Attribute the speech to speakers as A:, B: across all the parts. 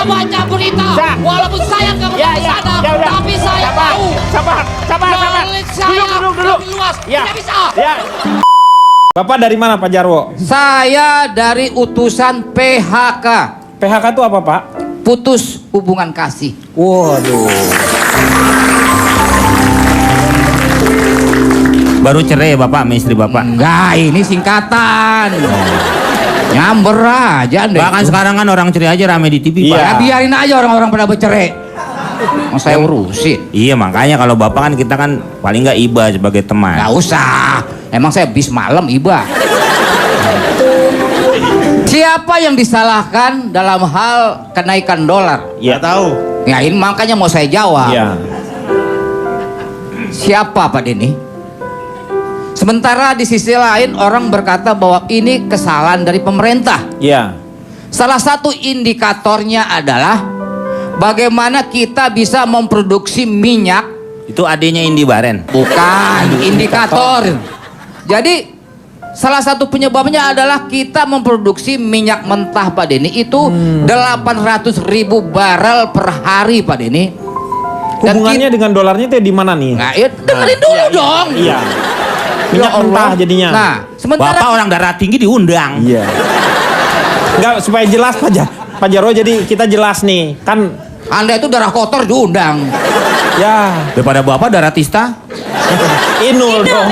A: saya baca berita, walaupun saya nggak pernah ke sana, tapi saya tahu.
B: Sabar.
A: Knowledge saya
B: Duduk.
A: lebih luas.
B: Ya.
A: Tidak bisa.
B: Ya. Bapak dari mana Pak Jarwo?
C: Saya dari utusan PHK.
B: PHK itu apa Pak?
C: Putus hubungan kasih.
B: Waduh.
D: Baru cerai ya Bapak sama istri Bapak?
C: Enggak, ini singkatan. Nyamber aja deh.
D: Bahkan sekarang kan orang cerai aja rame di TV Pak.
B: Iya.
C: Ya biarin aja orang-orang pada bercerai. Mau saya urusin.
D: Iya makanya kalau Bapak kan kita kan paling nggak iba sebagai teman.
C: Nggak usah. Emang saya bis malam iba. Siapa yang disalahkan dalam hal kenaikan dolar?
B: Ya tahu.
C: Ya ini makanya mau saya jawab.
B: Iya.
C: Siapa Pak Denny? Sementara di sisi lain orang berkata bahwa ini kesalahan dari pemerintah.
B: Iya.
C: Salah satu indikatornya adalah bagaimana kita bisa memproduksi minyak.
D: Itu adanya Indi Baren.
C: Bukan indikator. Jadi salah satu penyebabnya adalah kita memproduksi minyak mentah Pak Denny itu 800.000 barel per hari Pak Denny. Dan
B: Hubungannya dengan dolarnya itu di mana nih?
C: Nah, ya dengerin dulu dong.
B: Iya. Minyak
C: Ya Allah.
B: mentah jadinya.
C: Nah, sementara
D: Bapak orang darah tinggi diundang.
B: Iya. Enggak, supaya jelas Pak Jarwo, jadi kita jelas nih. Kan
C: Anda itu darah kotor diundang.
B: ya
D: Daripada Bapak darah tista.
B: Inul dong.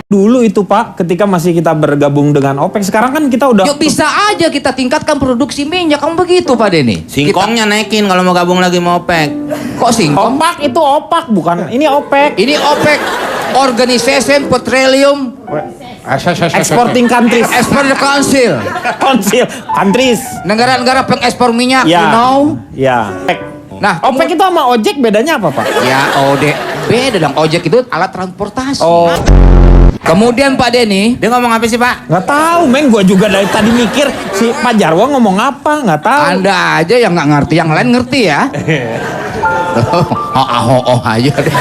B: Dulu itu Pak, ketika masih kita bergabung dengan OPEC, sekarang kan kita udah
C: Yuk bisa aja kita tingkatkan produksi minyak. Kamu begitu Pak Denny?
D: Singkongnya naikin kalau mau gabung lagi mau OPEC.
C: Kok singkong?
B: OPAC itu OPAC bukan. Ini OPEC.
C: Ini OPEC, Organization Petroleum
B: Exporting Countries.
C: Export Council.
B: Countries.
C: Negara-negara pengekspor minyak,
B: Ya.
C: you know?
B: Ya.
C: Nah,
B: OPEC itu sama ojek bedanya apa Pak?
C: ya beda dong. Ojek itu alat transportasi.
B: Oh.
C: Kemudian Pak Denny,
D: Dia ngomong apa sih Pak?
B: Nggak tahu, Meng. Gua juga dari tadi mikir si Pak Jarwo ngomong apa, nggak tahu.
C: Anda aja yang nggak ngerti, yang lain ngerti ya. Oh aja deh.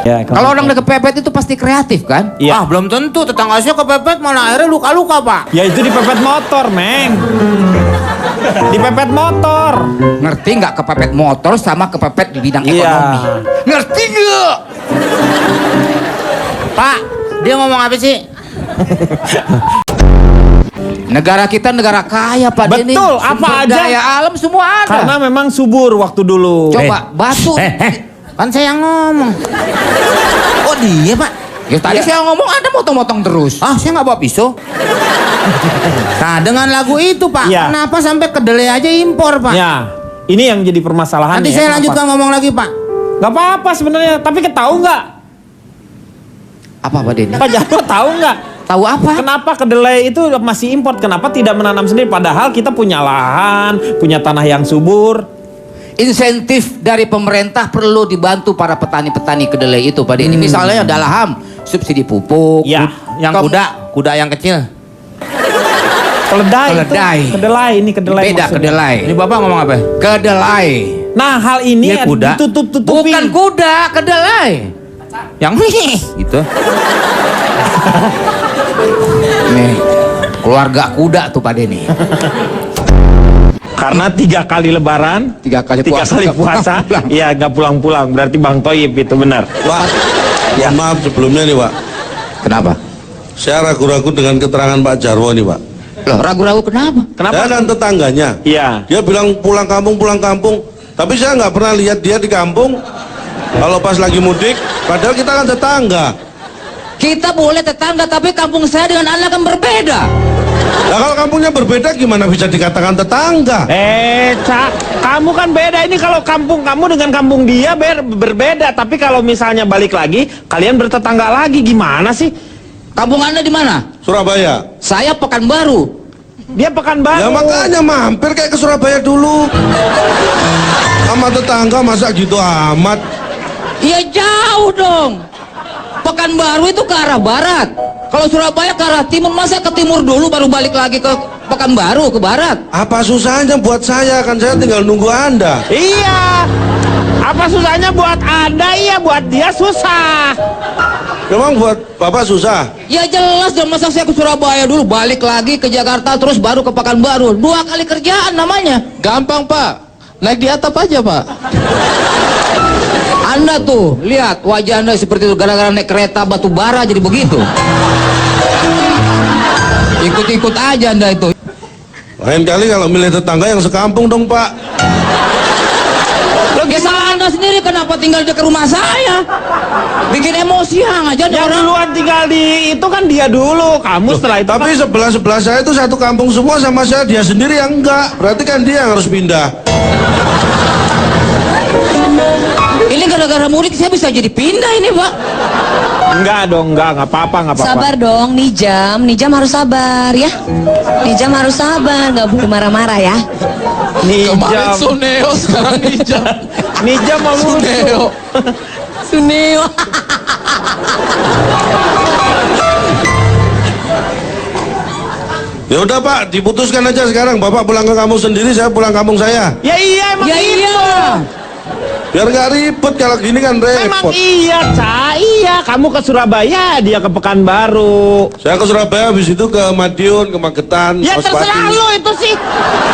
B: Ya,
C: Kalau orang udah kepepet itu pasti kreatif kan?
B: Iya.
D: Ah belum tentu, tetangga saya kepepet mana akhirnya luka-luka Pak.
B: Ya itu dipepet motor, Meng. Dipepet motor.
C: Ngerti nggak kepepet motor sama kepepet di bidang
B: Iya.
C: ekonomi? Ngerti nggak?
D: Pak, dia ngomong apa sih?
C: Negara kita negara kaya Pak Denny.
B: Betul, apa
C: Sumber
B: aja.
C: daya alam semua ada.
B: Karena memang subur waktu dulu.
C: Coba batu.
D: Kan saya yang ngomong. Oh dia Pak.
C: Ya tadi saya ngomong ada motong-motong terus.
D: Ah saya nggak bawa pisau. Nah dengan lagu itu Pak,
B: Iya.
D: kenapa sampai kedelai aja impor Pak?
B: Ya, ini yang jadi permasalahan.
D: Nanti saya lanjutkan ngomong lagi Pak.
B: Gak apa-apa sebenarnya, tapi tahu nggak?
C: Apa Pak Denny?
B: Pak Jarwo tahu nggak?
C: Tahu apa?
B: Kenapa kedelai itu masih import? Kenapa tidak menanam sendiri? Padahal kita punya lahan, punya tanah yang subur.
C: Insentif dari pemerintah perlu dibantu para petani-petani kedelai itu Pak Denny. Misalnya dalam subsidi pupuk.
B: Ya,
D: Yang kuda yang kecil.
B: Keledai.
C: Keledai.
B: Itu. Kedelai, ini kedelai.
C: Beda
B: maksudnya.
C: kedelai.
D: Ini Bapak ngomong apa?
C: Kedelai.
B: Nah, hal ini
D: Iya, kuda.
B: ditutup-tutupi.
C: Bukan kuda, kedelai.
D: Yang gitu.
C: Nih, keluarga kuda tuh Pak Denny.
B: Karena 3 kali lebaran,
C: 3 kali
B: 3
C: puasa.
B: kali
C: nggak
B: puasa,
C: pulang-pulang.
B: iya nggak pulang-pulang. Berarti Bang Toyib itu benar.
E: Pak, mohon maaf sebelumnya nih Pak.
C: Kenapa?
E: Saya ragu-ragu dengan keterangan Pak Jarwo nih Pak.
C: Loh, ragu-ragu kenapa?
B: Kenapa?
E: Saya kan tetangganya.
B: Iya.
E: Dia bilang pulang kampung. Tapi saya nggak pernah lihat dia di kampung. Kalau pas lagi mudik, padahal kita kan tetangga.
C: Kita boleh tetangga, tapi kampung saya dengan Anda kan berbeda.
E: Nah kalau kampungnya berbeda gimana bisa dikatakan tetangga?
B: Cak, kamu kan beda. Ini kalau kampung kamu dengan kampung dia berbeda. Tapi kalau misalnya balik lagi, kalian bertetangga lagi, gimana sih?
C: Kampung Anda di mana?
E: Surabaya.
C: Saya Pekanbaru.
B: Dia Pekanbaru.
E: Ya makanya mampir kayak ke Surabaya dulu. Sama tetangga masa gitu amat.
C: Ya jauh dong. Pekanbaru itu ke arah barat. Kalau Surabaya ke arah timur, masa ke timur dulu baru balik lagi ke Pekanbaru ke barat?
E: Apa susahnya buat saya? Kan saya tinggal nunggu Anda.
B: Iya. Apa susahnya buat Anda? Iya, buat dia susah.
E: Memang buat Bapak susah.
C: Ya jelas dong, masa saya ke Surabaya dulu, balik lagi ke Jakarta, terus baru ke Pekanbaru. 2 kali kerjaan namanya.
F: Gampang Pak, naik di atap aja Pak.
C: Anda tuh, lihat wajah Anda seperti itu gara-gara naik kereta batu bara jadi begitu. Ikut-ikut aja Anda itu.
E: Lain kali kalau milih tetangga yang sekampung dong Pak.
C: Lo salah Anda sendiri, kenapa tinggal dekat rumah saya? Bikin emosi aja
B: Yang
C: orang.
B: duluan tinggal di itu kan dia dulu, kamu setelah itu
E: Tapi
B: kan-
E: sebelah saya itu satu kampung semua sama saya, dia sendiri yang enggak. Berarti kan dia yang harus pindah.
C: Ini gara-gara mudik saya bisa jadi pindah ini, Pak.
B: enggak dong, enggak apa-apa, enggak apa-apa.
G: Sabar dong, Nijam harus sabar ya. Nijam harus sabar, nggak boleh marah-marah ya.
F: Kemarin
B: Nijam,
F: Suneo, sekarang Nijam.
B: Nijam mau
F: Suneo.
G: Suneo.
E: Ya udah Pak, diputuskan aja sekarang. Bapak pulang ke kampung sendiri, saya pulang kampung saya.
B: Ya iya emang
C: Ya
B: gitu.
C: iya.
E: Biar nggak ribet, kalau gini kan
B: Emang
E: repot.
B: iya, Ca. Iya, kamu ke Surabaya, dia ke Pekanbaru.
E: Saya ke Surabaya, habis itu ke Madiun, ke Magetan,
B: Ya
E: Ospati.
B: terserah lo itu sih.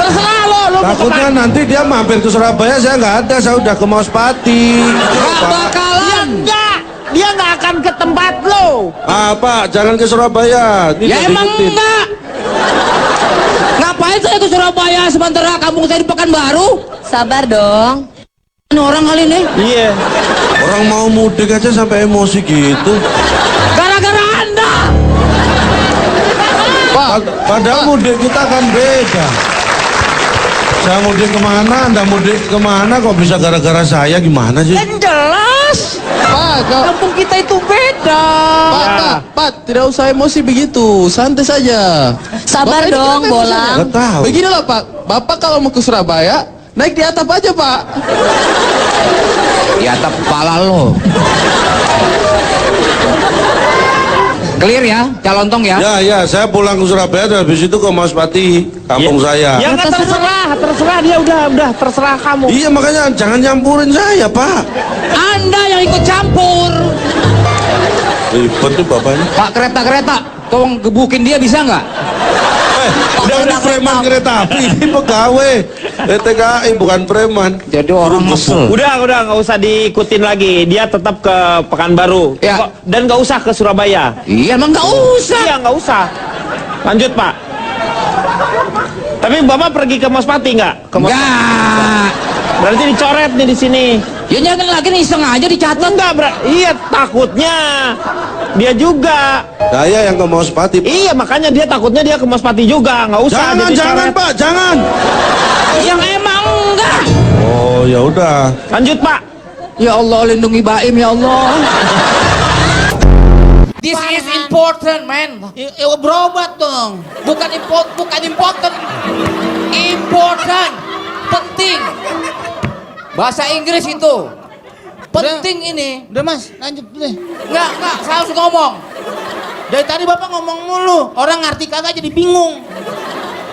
B: Terserah lo ke
E: Takutnya
B: Pekan-
E: nanti dia mampir ke Surabaya, saya nggak ada, saya udah ke Mospati.
C: Gak
E: Pak.
C: bakalan.
B: Enggak, dia nggak akan ke tempat lo.
E: Ah Pak, jangan ke Surabaya. Ini
C: Ya
E: udah
C: emang
E: diikutin.
C: enggak. Ngapain saya ke Surabaya sementara kampung saya di Pekanbaru?
G: Sabar dong.
C: Ini orang kali ini.
B: Iya.
E: Orang mau mudik aja sampai emosi gitu.
C: Gara-gara Anda.
E: Padahal mudik kita kan beda. Saya mudik kemana, Anda mudik kemana, kok bisa gara-gara saya, gimana sih?
C: Kan jelas.
F: Pak,
C: Kampung kita itu beda.
F: Pak, tidak usah emosi begitu, santai saja.
G: Sabar
F: Bapak ini
G: dong,
F: kenapa emosi
G: Bolang.
F: aja?
E: Nggak tahu.
F: Beginilah Pak, Bapak kalau mau ke Surabaya, naik di atap aja Pak.
C: Di atap kepala lo. Clear ya, calontong ya.
E: Ya, saya pulang ke Surabaya dan habis itu ke Mospati, kampung saya.
B: Ya nggak terserah dia udah terserah kamu.
E: Iya, makanya jangan nyampurin saya, Pak.
C: Anda yang ikut campur.
E: Ribet nih bapaknya.
C: Pak kereta-kereta, tolong gebukin dia bisa nggak?
E: Udah preman kereta api, ini pegawai TKI bukan preman.
C: Jadi orang mesel.
B: Udah nggak usah diikutin lagi. Dia tetap ke Pekanbaru.
C: Ya.
B: Dan nggak usah ke Surabaya.
C: Iya emang nggak usah.
B: Iya nggak usah. Lanjut Pak. Tapi Bapak pergi ke Mospati nggak? Ke Mospati.
C: Enggak.
B: Berarti dicoret nih di sini.
C: Ya jangan lagi nih, iseng aja dicatat.
B: Enggak, iya takutnya dia juga.
E: Saya yang ke Mospati.
B: Iya makanya dia takutnya dia ke Mospati juga. Nggak usah.
E: Jangan,
B: dia
E: jangan
B: dicoret.
E: Pak, jangan.
C: Yang emang enggak.
E: Oh, ya udah.
B: Lanjut Pak.
C: Ya Allah, lindungi Baim ya Allah. This is important, man.
A: Berobat dong.
C: Bukan important. Important. Penting. Bahasa Inggris itu. Penting ini.
A: Udah Mas, lanjut deh.
C: Enggak, saya harus ngomong.
A: Dari tadi Bapak ngomong mulu, orang ngerti kagak jadi bingung.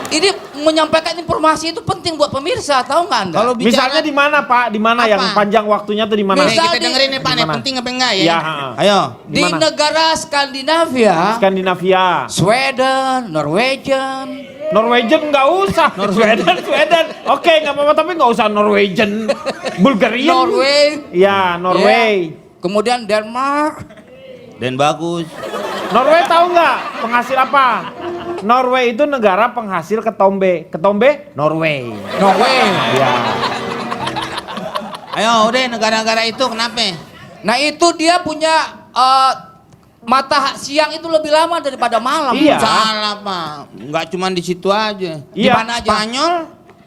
C: Ini menyampaikan informasi itu penting buat pemirsa, tahu nggak Anda?
A: Kalau
B: Misalnya di mana Pak? Di mana
A: Apa?
B: yang panjang waktunya tuh di mana?
A: Nih,
C: Misal
A: kita
C: di-
A: dengerin nih Pak, nih
B: Gimana?
A: penting apa enggak ya?
B: Ya,
A: Ayo.
C: Di
B: mana?
C: negara Skandinavia,
B: Skandinavia.
C: Sweden, Norwegian.
B: Norwegian nggak usah. Sweden. Oke, nggak apa-apa tapi nggak usah Norwegian. Bulgarian.
C: Norway.
B: Ya, Norway.
C: Ya. Kemudian Denmark.
A: Dan bagus.
B: Norway tahu nggak penghasil apa? Norway itu negara penghasil ketombe. Ketombe Norway.
C: Norway.
B: Ya.
A: Ayo, udah negara-negara itu kenapa?
C: Nah itu dia punya mata siang itu lebih lama daripada malam.
B: Iya.
A: Salah Pak, nggak cuma di situ aja.
B: Iya.
C: Di mana aja?
A: Spanyol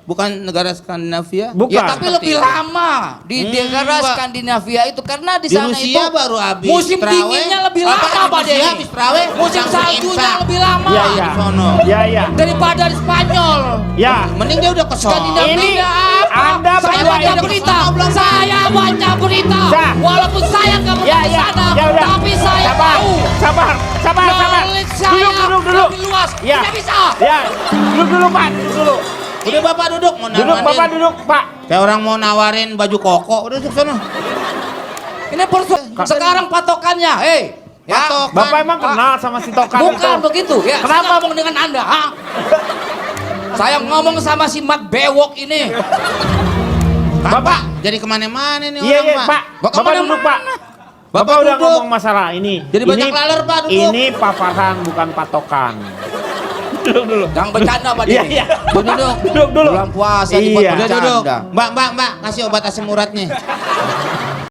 A: bukan negara Skandinavia?
B: Bukan.
C: Ya tapi lebih lama di negara
A: Pak.
C: Skandinavia itu karena di
A: Di
C: sana
A: Rusia
C: itu
A: baru habis
C: musim
A: Trawe.
C: dinginnya lebih
A: Apa,
C: lama
A: di
C: Pak
A: Rusia
C: Denny.
A: habis Trawe,
C: Musim
A: langsung
C: saljunya
A: imsak.
C: lebih lama
B: Ya, ya.
A: Di sono.
B: Ya.
C: daripada di Spanyol.
B: Ya.
A: Mending dia udah ke sono.
C: Skandinavia
B: Ini
C: apa?
B: Anda
C: Saya
B: berdua
C: baca
B: ini-
C: berita. Saya baca berita.
B: Dah.
C: Walaupun saya nggak pernah
B: Ya,
C: ke
B: ya.
C: sana,
B: Ya udah.
C: tapi saya
B: Sabar.
C: tahu.
B: Sabar.
C: Knowledge saya
B: Duduk.
C: lebih luas.
B: Ya.
C: Tidak bisa.
B: Ya. Duduk Pak. Duduk.
A: Udah Bapak duduk mau
B: Duduk
A: nawarin.
B: Bapak duduk Pak.
A: Kayak orang mau nawarin baju koko. Udah duduk sana.
C: Ini sekarang patokannya. Hei, Ya,
D: Tokan.
B: Bapak emang kenal sama si Tokan
C: bukan
B: itu?
C: begitu ya. Saya ngomong dengan Anda, ha? Saya ngomong sama si Mat Bewok ini.
B: Bapak.
D: Jadi kemana-mana nih
B: Iya,
D: orang,
B: iya,
D: Pak.
B: Pak. Bapak
C: kemana-mana.
B: duduk, Pak.
D: Bapak
B: Bapak udah
D: duduk.
B: ngomong masalah ini.
D: Jadi banyak laler, Pak, duduk.
B: Ini paparan bukan patokan. Duduk dulu.
C: Jangan bercanda Pak
B: Iya,
C: Dini.
B: iya.
C: Duduk.
B: Duduk dulu.
C: Bulan puasa
B: Iya.
C: dibuat
D: Udah duduk.
C: bercanda.
D: Mbak, ngasih obat asam urat nih.